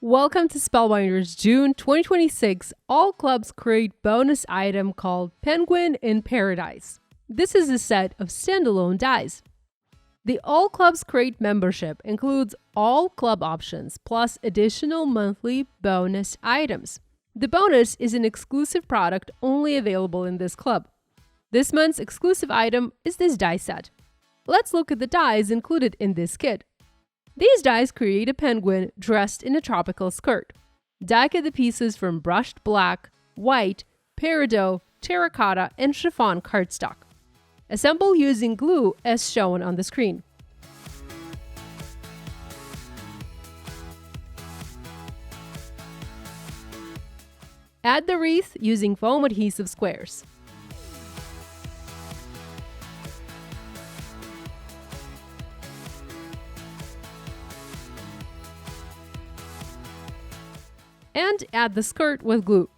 Welcome to Spellbinders June 2026. All clubs create bonus item called Penguin in Paradise. This is a set of standalone dies. The All Clubs Create membership includes all club options plus additional monthly bonus items. The bonus is an exclusive product only available in this club. This month's exclusive item is this die set. Let's look at the dies included in this kit. These dies create a penguin dressed in a tropical skirt. Die cut the pieces from brushed black, white, peridot, terracotta, and chiffon cardstock. Assemble using glue as shown on the screen. Add the wreath using foam adhesive squares. And add the skirt with glue.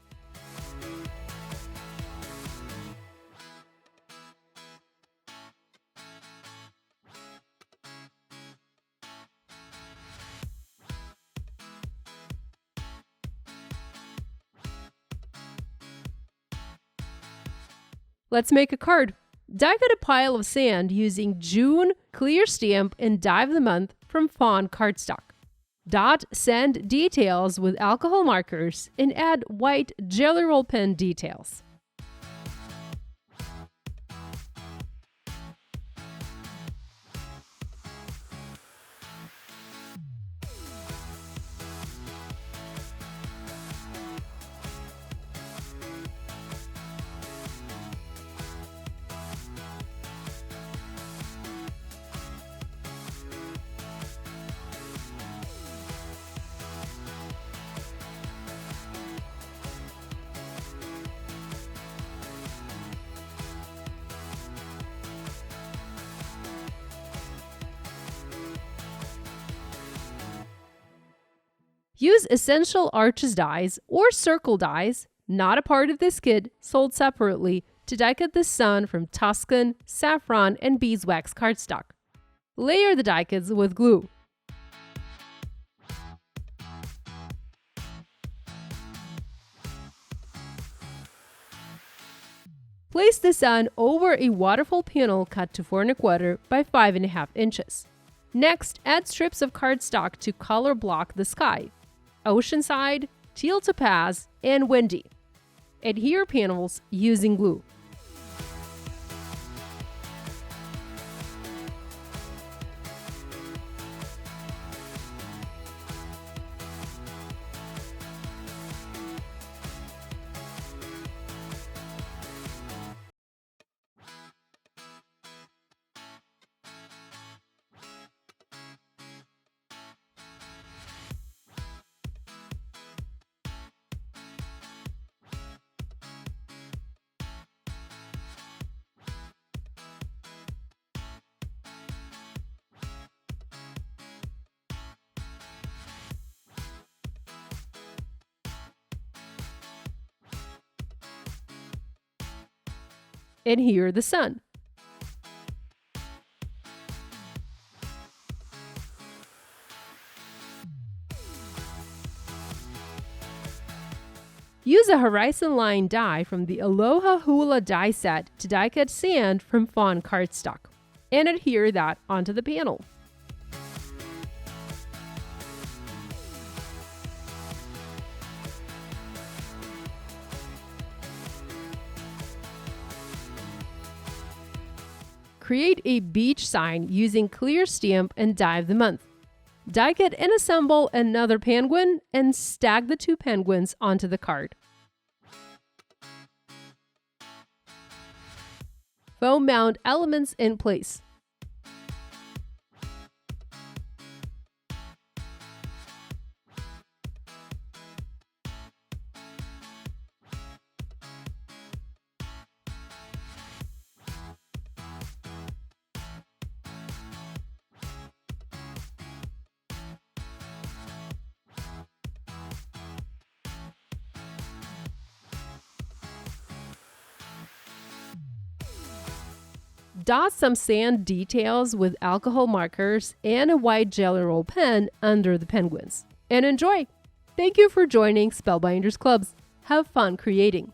Let's make a card. Die cut a pile of sand using June clear stamp and die of the month from fawn cardstock. Dot sand details with alcohol markers and add white jelly roll pen details. Use essential arches dies or circle dies, not a part of this kit, sold separately, to die cut the sun from Tuscan, saffron, and beeswax cardstock. Layer the die cuts with glue. Place the sun over a waterfall panel cut to 4 1/4 by 5.5 inches. Next, add strips of cardstock to color block the sky. Oceanside, teal topaz, and windy. Adhere panels using glue. Adhere the sun. Use a horizon line die from the Aloha Hula die set to die cut sand from fawn cardstock and adhere that onto the panel. Create a beach sign using clear stamp and die of the month. Die cut and assemble another penguin and stack the 2 penguins onto the card. Foam mount elements in place. Dot some sand details with alcohol markers and a white jelly roll pen under the penguins. And enjoy! Thank you for joining Spellbinders Clubs. Have fun creating!